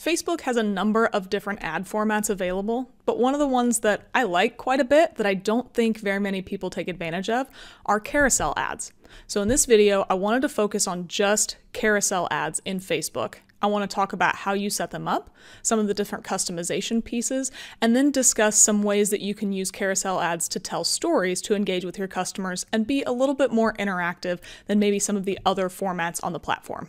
Facebook has a number of different ad formats available, but one of the ones that I like quite a bit that I don't think very many people take advantage of are carousel ads. So in this video, I wanted to focus on just carousel ads in Facebook. I want to talk about how you set them up, some of the different customization pieces, and then discuss some ways that you can use carousel ads to tell stories to engage with your customers and be a little bit more interactive than maybe some of the other formats on the platform.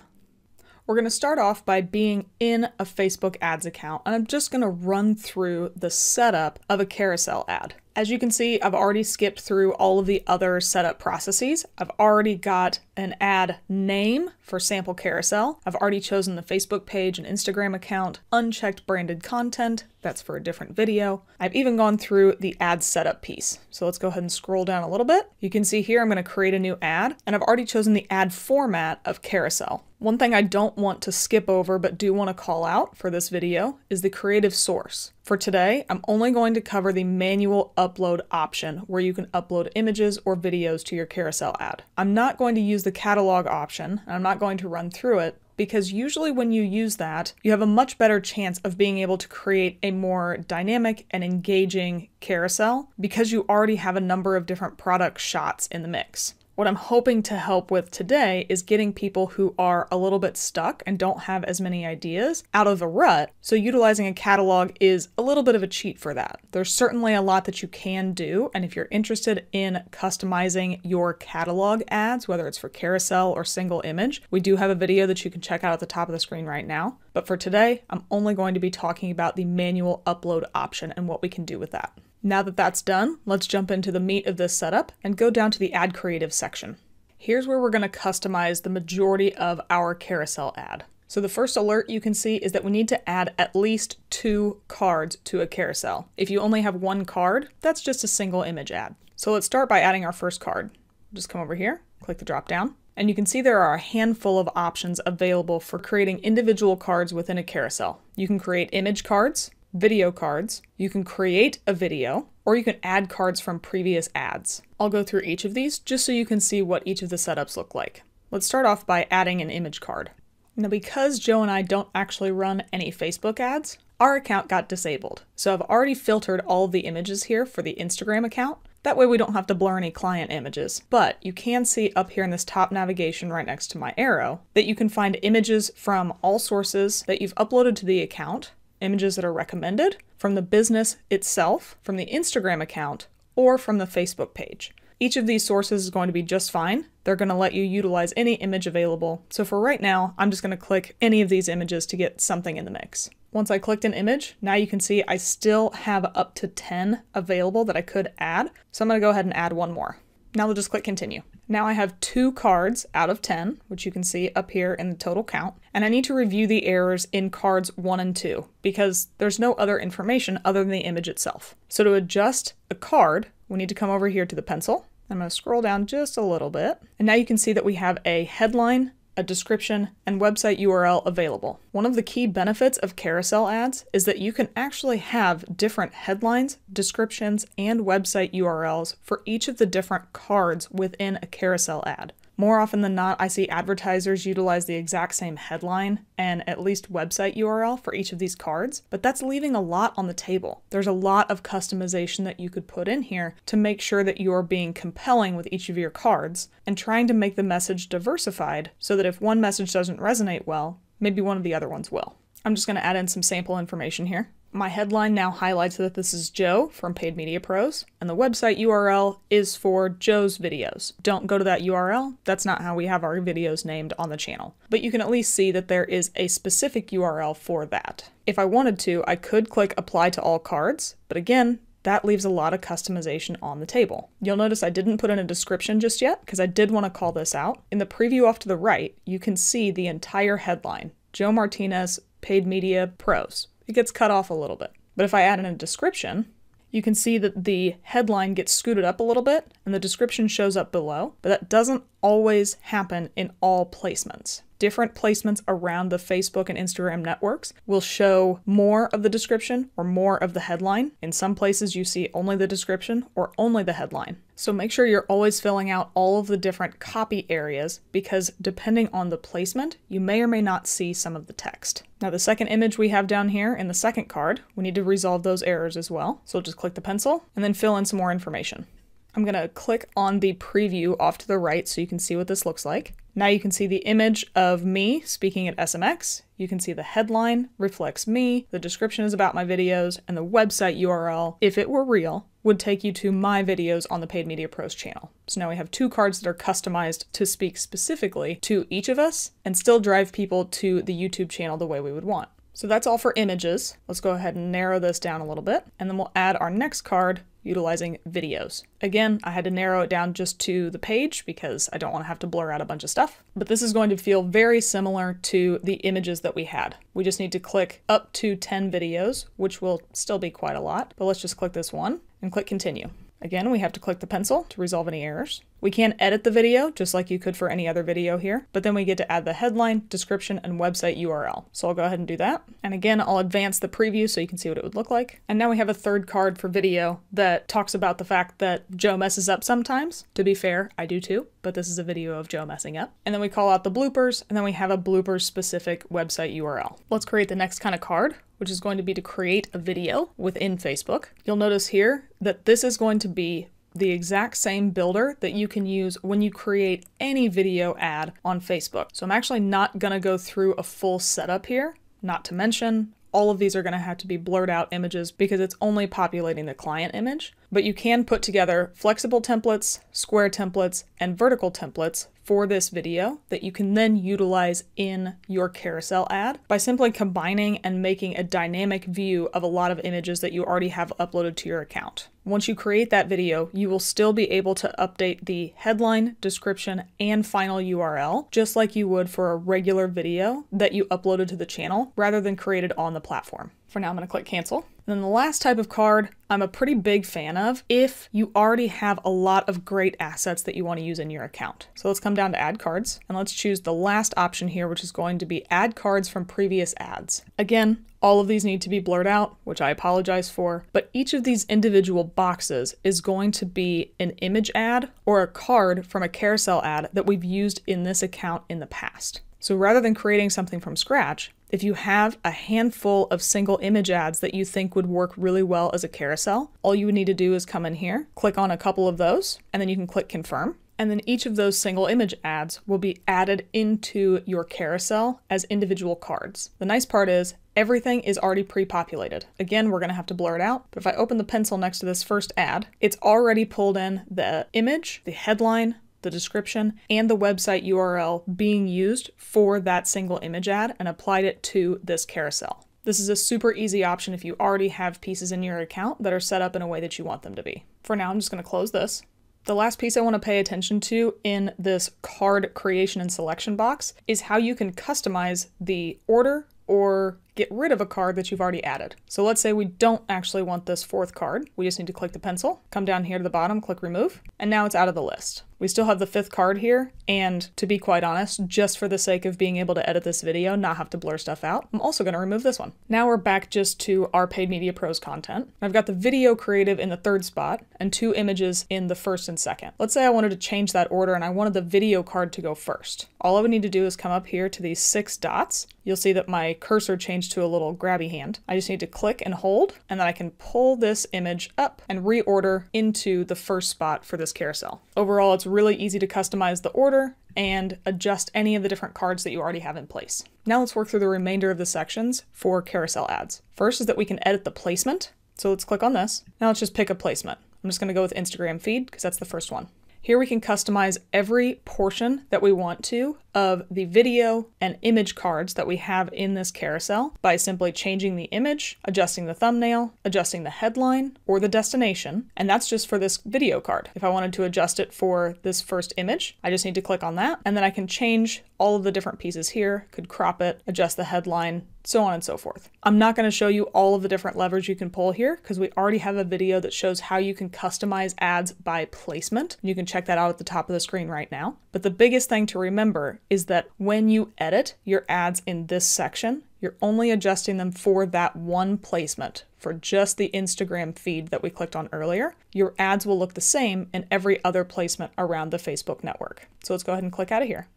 We're going to start off by being in a Facebook ads account, and I'm just going to run through the setup of a carousel ad. As you can see, I've already skipped through all of the other setup processes. I've already got an ad name for sample carousel. I've already chosen the Facebook page and Instagram account, unchecked branded content. That's for a different video. I've even gone through the ad setup piece. So let's go ahead and scroll down a little bit. You can see here I'm going to create a new ad, and I've already chosen the ad format of carousel. One thing I don't want to skip over but do want to call out for this video is the creative source. For today, I'm only going to cover the manual upload option where you can upload images or videos to your carousel ad. I'm not going to use the catalog option, and I'm not going to run through it, because usually when you use that, you have a much better chance of being able to create a more dynamic and engaging carousel because you already have a number of different product shots in the mix. What I'm hoping to help with today is getting people who are a little bit stuck and don't have as many ideas out of a rut, so utilizing a catalog is a little bit of a cheat for that. There's certainly a lot that you can do, and if you're interested in customizing your catalog ads, whether it's for carousel or single image, we do have a video that you can check out at the top of the screen right now. But for today, I'm only going to be talking about the manual upload option and what we can do with that. Now that that's done, let's jump into the meat of this setup and go down to the ad creative section. Here's where we're going to customize the majority of our carousel ad. So the first alert you can see is that we need to add at least 2 cards to a carousel. If you only have 1 card, that's just a single image ad. So let's start by adding our first card. Just come over here, click the drop down, and you can see there are a handful of options available for creating individual cards within a carousel. You can create image cards, video cards, you can create a video, or you can add cards from previous ads. I'll go through each of these just so you can see what each of the setups look like. Let's start off by adding an image card. Now, because Joe and I don't actually run any Facebook ads, our account got disabled. So I've already filtered all of the images here for the Instagram account. That way we don't have to blur any client images. But you can see up here in this top navigation right next to my arrow that you can find images from all sources that you've uploaded to the account, images that are recommended, from the business itself, from the Instagram account, or from the Facebook page. Each of these sources is going to be just fine. They're going to let you utilize any image available. So for right now, I'm just going to click any of these images to get something in the mix. Once I clicked an image, now you can see I still have up to 10 available that I could add. So I'm going to go ahead and add one more. Now we'll just click continue. Now I have 2 cards out of 10, which you can see up here in the total count, and I need to review the errors in cards 1 and 2 because there's no other information other than the image itself. So to adjust a card, we need to come over here to the pencil. I'm going to scroll down just a little bit, and now you can see that we have a headline, a description, and website URL available. One of the key benefits of carousel ads is that you can actually have different headlines, descriptions, and website URLs for each of the different cards within a carousel ad. More often than not, I see advertisers utilize the exact same headline and at least website URL for each of these cards, but that's leaving a lot on the table. There's a lot of customization that you could put in here to make sure that you're being compelling with each of your cards and trying to make the message diversified so that if one message doesn't resonate well, maybe one of the other ones will. I'm just going to add in some sample information here. My headline now highlights that this is Joe from Paid Media Pros, and the website URL is for Joe's videos. Don't go to that URL. That's not how we have our videos named on the channel. But you can at least see that there is a specific URL for that. If I wanted to, I could click Apply to All Cards, but again, that leaves a lot of customization on the table. You'll notice I didn't put in a description just yet because I did want to call this out. In the preview off to the right, you can see the entire headline, Joe Martinez, Paid Media Pros. It gets cut off a little bit. But if I add in a description, you can see that the headline gets scooted up a little bit and the description shows up below, but that doesn't always happen in all placements. Different placements around the Facebook and Instagram networks will show more of the description or more of the headline. In some places you see only the description or only the headline. So make sure you're always filling out all of the different copy areas, because depending on the placement, you may or may not see some of the text. Now the second image we have down here in the second card, we need to resolve those errors as well. So just click the pencil and then fill in some more information. I'm going to click on the preview off to the right so you can see what this looks like. Now you can see the image of me speaking at SMX. You can see the headline reflects me, the description is about my videos, and the website URL, if it were real, would take you to my videos on the Paid Media Pros channel. So now we have two cards that are customized to speak specifically to each of us and still drive people to the YouTube channel the way we would want. So that's all for images. Let's go ahead and narrow this down a little bit, and then we'll add our next card utilizing videos. Again, I had to narrow it down just to the page because I don't want to have to blur out a bunch of stuff, but this is going to feel very similar to the images that we had. We just need to click up to 10 videos, which will still be quite a lot, but let's just click this one and click continue. Again, we have to click the pencil to resolve any errors. We can edit the video just like you could for any other video here, but then we get to add the headline, description, and website URL. So I'll go ahead and do that. And again, I'll advance the preview so you can see what it would look like. And now we have a third card for video that talks about the fact that Joe messes up sometimes. To be fair, I do too, but this is a video of Joe messing up. And then we call out the bloopers, and then we have a bloopers specific website URL. Let's create the next kind of card, which is going to be to create a video within Facebook. You'll notice here that this is going to be the exact same builder that you can use when you create any video ad on Facebook. So I'm actually not gonna go through a full setup here, not to mention all of these are going to have to be blurred out images because it's only populating the client image. But you can put together flexible templates, square templates, and vertical templates for this video that you can then utilize in your carousel ad by simply combining and making a dynamic view of a lot of images that you already have uploaded to your account. Once you create that video, you will still be able to update the headline, description, and final URL, just like you would for a regular video that you uploaded to the channel rather than created on the platform. For now, I'm going to click cancel. And then the last type of card I'm a pretty big fan of if you already have a lot of great assets that you want to use in your account. So let's come down to add cards and let's choose the last option here, which is going to be add cards from previous ads. Again, all of these need to be blurred out, which I apologize for, but each of these individual boxes is going to be an image ad or a card from a carousel ad that we've used in this account in the past. So rather than creating something from scratch, if you have a handful of single image ads that you think would work really well as a carousel, all you would need to do is come in here, click on a couple of those, and then you can click confirm. And then each of those single image ads will be added into your carousel as individual cards. The nice part is everything is already pre-populated. Again, we're going to have to blur it out, but if I open the pencil next to this first ad, it's already pulled in the image, the headline, the description, and the website URL being used for that single image ad and applied it to this carousel. This is a super easy option if you already have pieces in your account that are set up in a way that you want them to be. For now, I'm just going to close this. The last piece I want to pay attention to in this card creation and selection box is how you can customize the order or get rid of a card that you've already added. So let's say we don't actually want this fourth card. We just need to click the pencil, come down here to the bottom, click remove, and now it's out of the list. We still have the fifth card here, and to be quite honest, just for the sake of being able to edit this video, not have to blur stuff out, I'm also going to remove this one. Now we're back just to our Paid Media Pros content. I've got the video creative in the third spot and 2 images in the first and second. Let's say I wanted to change that order and I wanted the video card to go first. All I would need to do is come up here to these 6 dots. You'll see that my cursor changed to a little grabby hand. I just need to click and hold, and then I can pull this image up and reorder into the first spot for this carousel. Overall, it's really easy to customize the order and adjust any of the different cards that you already have in place. Now let's work through the remainder of the sections for carousel ads. First is that we can edit the placement. So let's click on this. Now let's just pick a placement. I'm just going to go with Instagram feed because that's the first one. Here we can customize every portion that we want to of the video and image cards that we have in this carousel by simply changing the image, adjusting the thumbnail, adjusting the headline or the destination, and that's just for this video card. If I wanted to adjust it for this first image, I just need to click on that, and then I can change all of the different pieces here, could crop it, adjust the headline, so on and so forth. I'm not going to show you all of the different levers you can pull here because we already have a video that shows how you can customize ads by placement. You can check that out at the top of the screen right now. But the biggest thing to remember is that when you edit your ads in this section, you're only adjusting them for that one placement, for just the Instagram feed that we clicked on earlier. Your ads will look the same in every other placement around the Facebook network. So let's go ahead and click out of here.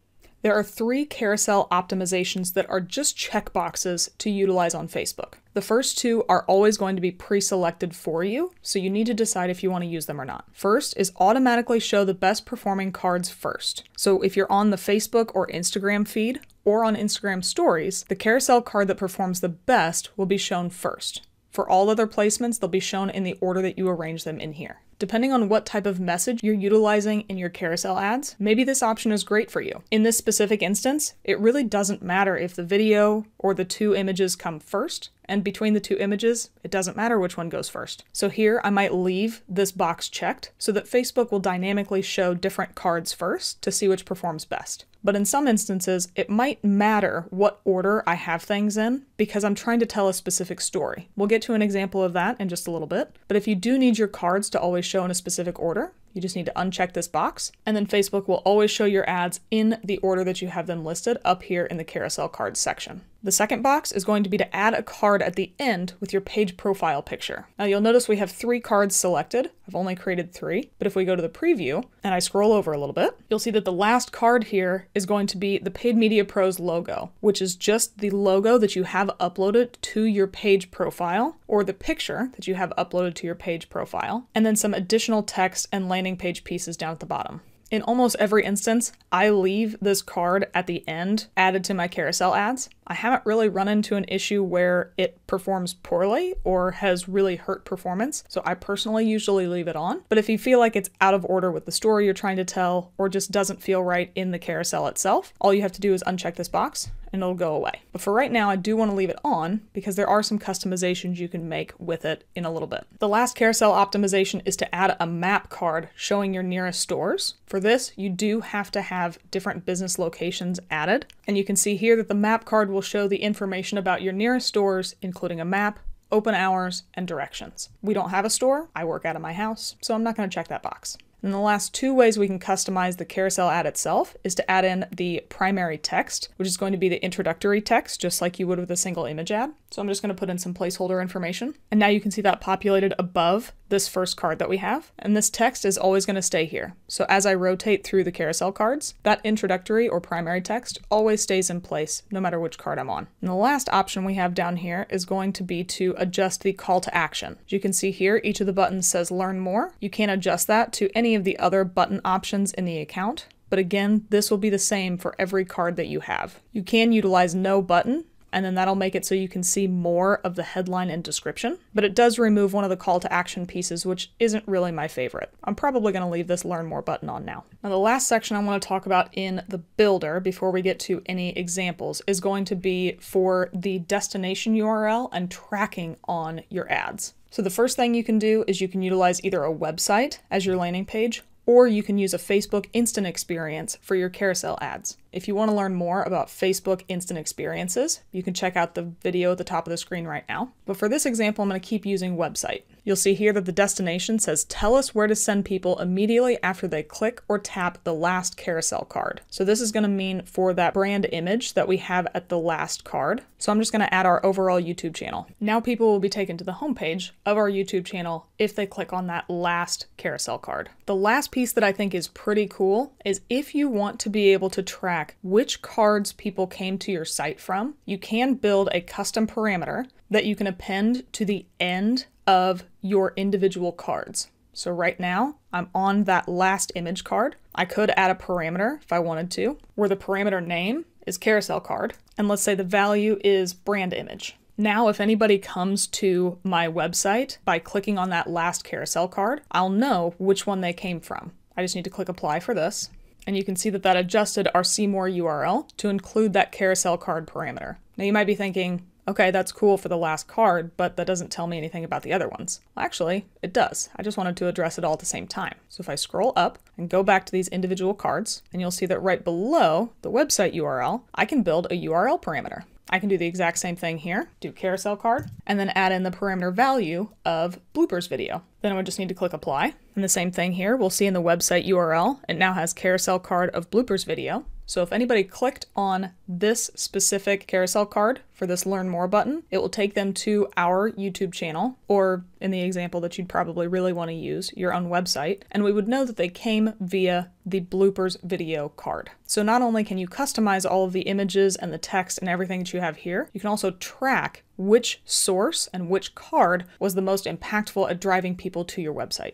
There are 3 carousel optimizations that are just checkboxes to utilize on Facebook. The first 2 are always going to be pre-selected for you, so you need to decide if you want to use them or not. First is automatically show the best performing cards first. So if you're on the Facebook or Instagram feed, or on Instagram stories, the carousel card that performs the best will be shown first. For all other placements, they'll be shown in the order that you arrange them in here. Depending on what type of message you're utilizing in your carousel ads, maybe this option is great for you. In this specific instance, it really doesn't matter if the video or the 2 images come first, and between the 2 images, it doesn't matter which one goes first. So here I might leave this box checked so that Facebook will dynamically show different cards first to see which performs best. But in some instances, it might matter what order I have things in because I'm trying to tell a specific story. We'll get to an example of that in just a little bit. But if you do need your cards to always show in a specific order, you just need to uncheck this box, and then Facebook will always show your ads in the order that you have them listed up here in the carousel cards section. The second box is going to be to add a card at the end with your page profile picture. Now you'll notice we have 3 cards selected. I've only created 3, but if we go to the preview and I scroll over a little bit, you'll see that the last card here is going to be the Paid Media Pros logo, which is just the logo that you have uploaded to your page profile, or the picture that you have uploaded to your page profile, and then some additional text and landing page pieces down at the bottom. In almost every instance, I leave this card at the end added to my carousel ads. I haven't really run into an issue where it performs poorly or has really hurt performance, so I personally usually leave it on. But if you feel like it's out of order with the story you're trying to tell or just doesn't feel right in the carousel itself, all you have to do is uncheck this box and it'll go away. But for right now, I do want to leave it on because there are some customizations you can make with it in a little bit. The last carousel optimization is to add a map card showing your nearest stores. For this, you do have to have different business locations added. And you can see here that the map card will show the information about your nearest stores, including a map, open hours, and directions. We don't have a store. I work out of my house, so I'm not going to check that box. And the last 2 ways we can customize the carousel ad itself is to add in the primary text, which is going to be the introductory text, just like you would with a single image ad. So I'm just going to put in some placeholder information. And now you can see that populated above this first card that we have. And this text is always going to stay here. So as I rotate through the carousel cards, that introductory or primary text always stays in place, no matter which card I'm on. And the last option we have down here is going to be to adjust the call to action. As you can see here, each of the buttons says learn more. You can't adjust that to any of the other button options in the account. But again, this will be the same for every card that you have. You can utilize no button, and then that'll make it so you can see more of the headline and description. But it does remove one of the call to action pieces, which isn't really my favorite. I'm probably going to leave this learn more button on now. Now the last section I want to talk about in the builder before we get to any examples is going to be for the destination URL and tracking on your ads. So the first thing you can do is you can utilize either a website as your landing page, or you can use a Facebook Instant Experience for your carousel ads. If you want to learn more about Facebook Instant Experiences, you can check out the video at the top of the screen right now. But for this example, I'm going to keep using website. You'll see here that the destination says, tell us where to send people immediately after they click or tap the last carousel card. So this is going to mean for that brand image that we have at the last card. So I'm just going to add our overall YouTube channel. Now people will be taken to the homepage of our YouTube channel if they click on that last carousel card. The last piece that I think is pretty cool is if you want to be able to track which cards people came to your site from, you can build a custom parameter that you can append to the end of your individual cards. So right now, I'm on that last image card. I could add a parameter if I wanted to, where the parameter name is carousel card, and let's say the value is brand image. Now, if anybody comes to my website by clicking on that last carousel card, I'll know which one they came from. I just need to click apply for this. And you can see that that adjusted our See More URL to include that carousel card parameter. Now you might be thinking, Okay, that's cool for the last card, but that doesn't tell me anything about the other ones. Well, actually, it does. I just wanted to address it all at the same time. So if I scroll up and go back to these individual cards, and you'll see that right below the website URL, I can build a URL parameter. I can do the exact same thing here, do carousel card, and then add in the parameter value of bloopers video. Then I would just need to click apply. And the same thing here, we'll see in the website URL, it now has carousel card of bloopers video. So if anybody clicked on this specific carousel card for this Learn More button, it will take them to our YouTube channel, or in the example that you'd probably really want to use, your own website, and we would know that they came via the bloopers video card. So not only can you customize all of the images and the text and everything that you have here, you can also track which source and which card was the most impactful at driving people to your website.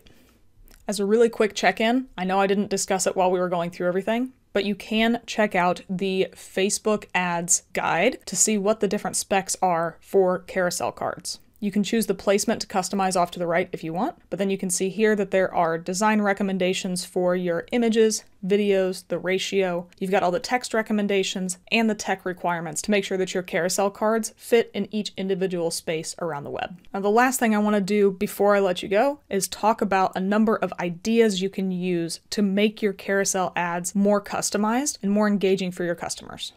As a really quick check-in, I know I didn't discuss it while we were going through everything, but you can check out the Facebook ads guide to see what the different specs are for carousel cards. You can choose the placement to customize off to the right if you want, but then you can see here that there are design recommendations for your images, videos, the ratio. You've got all the text recommendations and the tech requirements to make sure that your carousel cards fit in each individual space around the web. Now, the last thing I want to do before I let you go is talk about a number of ideas you can use to make your carousel ads more customized and more engaging for your customers.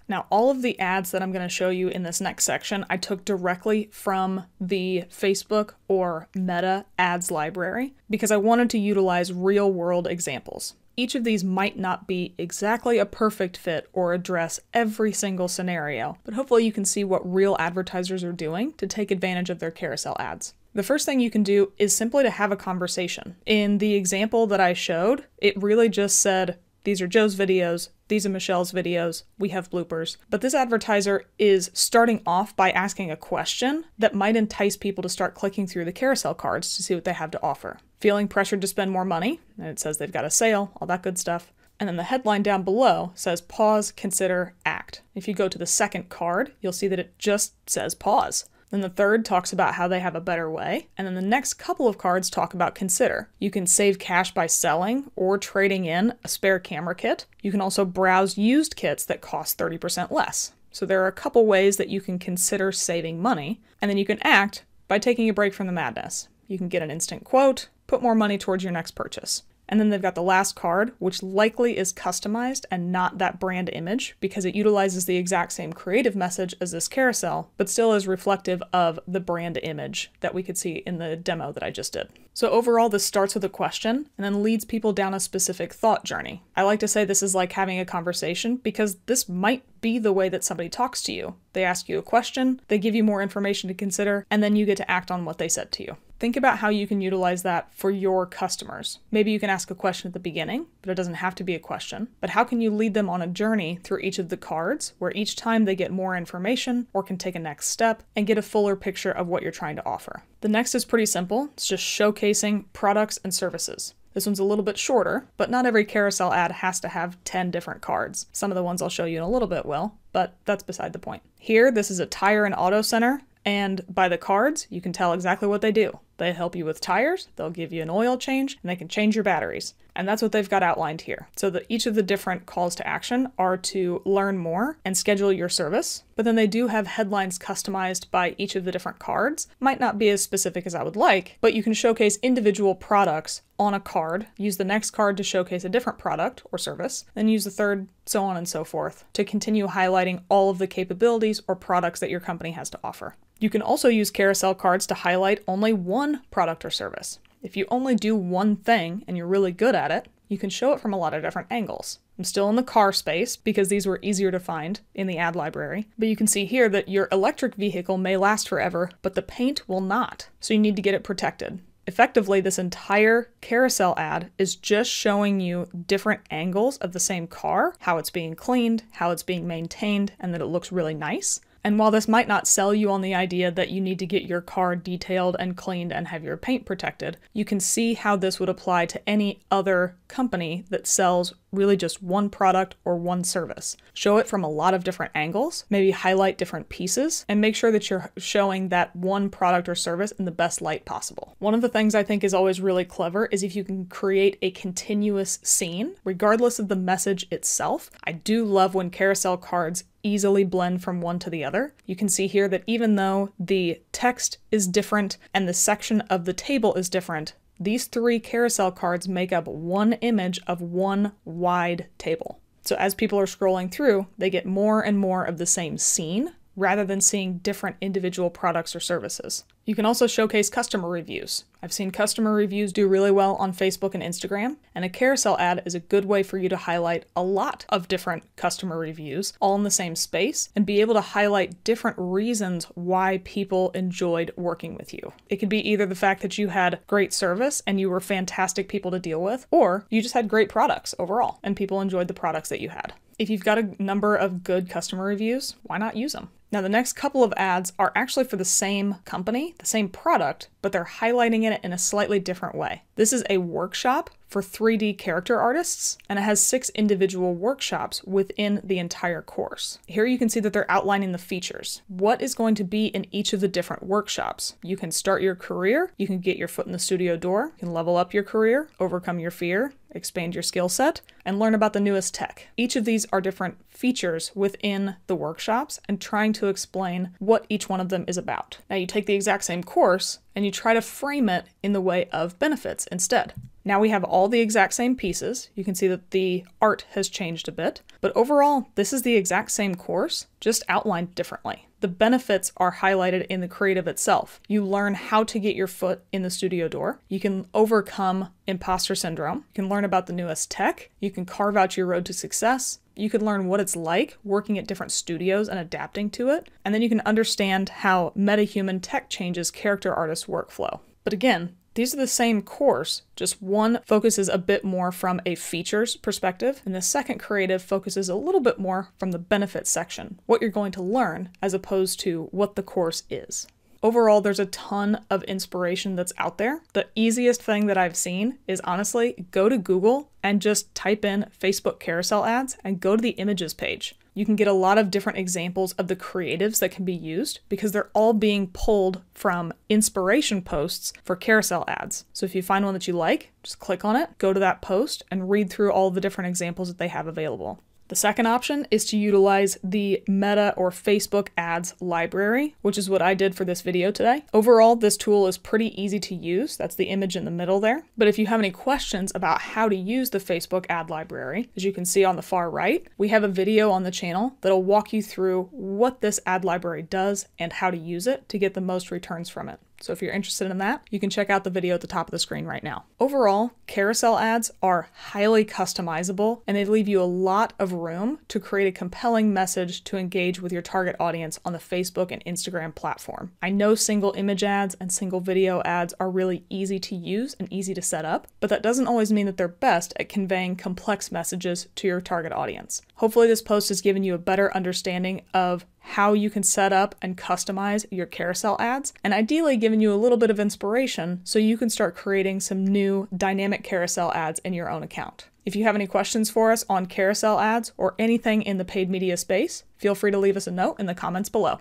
Now, all of the ads that I'm going to show you in this next section, I took directly from the Facebook or Meta ads library because I wanted to utilize real-world examples. Each of these might not be exactly a perfect fit or address every single scenario, but hopefully you can see what real advertisers are doing to take advantage of their carousel ads. The first thing you can do is simply to have a conversation. In the example that I showed, it really just said, these are Joe's videos, these are Michelle's videos, we have bloopers. But this advertiser is starting off by asking a question that might entice people to start clicking through the carousel cards to see what they have to offer. Feeling pressured to spend more money, and it says they've got a sale, all that good stuff. And then the headline down below says pause, consider, act. If you go to the second card, you'll see that it just says pause. Then the third talks about how they have a better way. And then the next couple of cards talk about consider. You can save cash by selling or trading in a spare camera kit. You can also browse used kits that cost 30% less. So there are a couple ways that you can consider saving money. And then you can act by taking a break from the madness. You can get an instant quote, put more money towards your next purchase. And then they've got the last card, which likely is customized and not that brand image because it utilizes the exact same creative message as this carousel, but still is reflective of the brand image that we could see in the demo that I just did. So overall, this starts with a question and then leads people down a specific thought journey. I like to say this is like having a conversation because this might be the way that somebody talks to you. They ask you a question, they give you more information to consider, and then you get to act on what they said to you. Think about how you can utilize that for your customers. Maybe you can ask a question at the beginning, but it doesn't have to be a question. But how can you lead them on a journey through each of the cards where each time they get more information or can take a next step and get a fuller picture of what you're trying to offer? The next is pretty simple. It's just showcasing products and services. This one's a little bit shorter, but not every carousel ad has to have 10 different cards. Some of the ones I'll show you in a little bit will, but that's beside the point. Here, this is a tire and auto center, and by the cards, you can tell exactly what they do. They help you with tires, they'll give you an oil change, and they can change your batteries. And that's what they've got outlined here. So that each of the different calls to action are to learn more and schedule your service, but then they do have headlines customized by each of the different cards. Might not be as specific as I would like, but you can showcase individual products on a card, use the next card to showcase a different product or service, then use the third, so on and so forth, to continue highlighting all of the capabilities or products that your company has to offer. You can also use carousel cards to highlight only one product or service. If you only do one thing and you're really good at it, you can show it from a lot of different angles. I'm still in the car space because these were easier to find in the ad library, but you can see here that your electric vehicle may last forever, but the paint will not, so you need to get it protected. Effectively, this entire carousel ad is just showing you different angles of the same car, how it's being cleaned, how it's being maintained, and that it looks really nice. And while this might not sell you on the idea that you need to get your car detailed and cleaned and have your paint protected, you can see how this would apply to any other company that sells really just one product or one service. Show it from a lot of different angles, maybe highlight different pieces, and make sure that you're showing that one product or service in the best light possible. One of the things I think is always really clever is if you can create a continuous scene, regardless of the message itself. I do love when carousel cards easily blend from one to the other. You can see here that even though the text is different and the section of the table is different, these 3 carousel cards make up one image of one wide table. So as people are scrolling through, they get more and more of the same scene rather than seeing different individual products or services. You can also showcase customer reviews. I've seen customer reviews do really well on Facebook and Instagram, and a carousel ad is a good way for you to highlight a lot of different customer reviews all in the same space and be able to highlight different reasons why people enjoyed working with you. It could be either the fact that you had great service and you were fantastic people to deal with, or you just had great products overall and people enjoyed the products that you had. If you've got a number of good customer reviews, why not use them? Now, the next couple of ads are actually for the same company, the same product, but they're highlighting it in a slightly different way. This is a workshop for 3D character artists, and it has 6 individual workshops within the entire course. Here you can see that they're outlining the features. What is going to be in each of the different workshops? You can start your career, you can get your foot in the studio door, you can level up your career, overcome your fear, expand your skill set, and learn about the newest tech. Each of these are different features within the workshops and trying to explain what each one of them is about. Now you take the exact same course and you try to frame it in the way of benefits instead. Now we have all the exact same pieces. You can see that the art has changed a bit, but overall, this is the exact same course, just outlined differently. The benefits are highlighted in the creative itself. You learn how to get your foot in the studio door. You can overcome imposter syndrome. You can learn about the newest tech. You can carve out your road to success. You can learn what it's like working at different studios and adapting to it. And then you can understand how MetaHuman tech changes character artists' workflow. But again, these are the same course, just one focuses a bit more from a features perspective, and the second creative focuses a little bit more from the benefits section, what you're going to learn as opposed to what the course is. Overall, there's a ton of inspiration that's out there. The easiest thing that I've seen is honestly go to Google and just type in Facebook carousel ads and go to the images page. You can get a lot of different examples of the creatives that can be used because they're all being pulled from inspiration posts for carousel ads. So if you find one that you like, just click on it, go to that post, and read through all the different examples that they have available. The second option is to utilize the Meta or Facebook ads library, which is what I did for this video today. Overall, this tool is pretty easy to use. That's the image in the middle there. But if you have any questions about how to use the Facebook ad library, as you can see on the far right, we have a video on the channel that'll walk you through what this ad library does and how to use it to get the most returns from it. So if you're interested in that, you can check out the video at the top of the screen right now. Overall, carousel ads are highly customizable and they leave you a lot of room to create a compelling message to engage with your target audience on the Facebook and Instagram platform. I know single image ads and single video ads are really easy to use and easy to set up, but that doesn't always mean that they're best at conveying complex messages to your target audience. Hopefully this post has given you a better understanding of how you can set up and customize your carousel ads, and ideally given you a little bit of inspiration so you can start creating some new dynamic carousel ads in your own account. If you have any questions for us on carousel ads or anything in the paid media space, feel free to leave us a note in the comments below.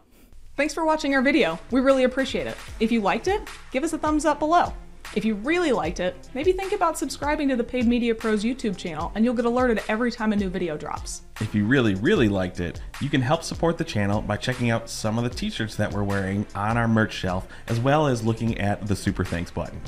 Thanks for watching our video. We really appreciate it. If you liked it, give us a thumbs up below. If you really liked it, maybe think about subscribing to the Paid Media Pros YouTube channel and you'll get alerted every time a new video drops. If you really liked it, you can help support the channel by checking out some of the t-shirts that we're wearing on our merch shelf, as well as looking at the Super Thanks button.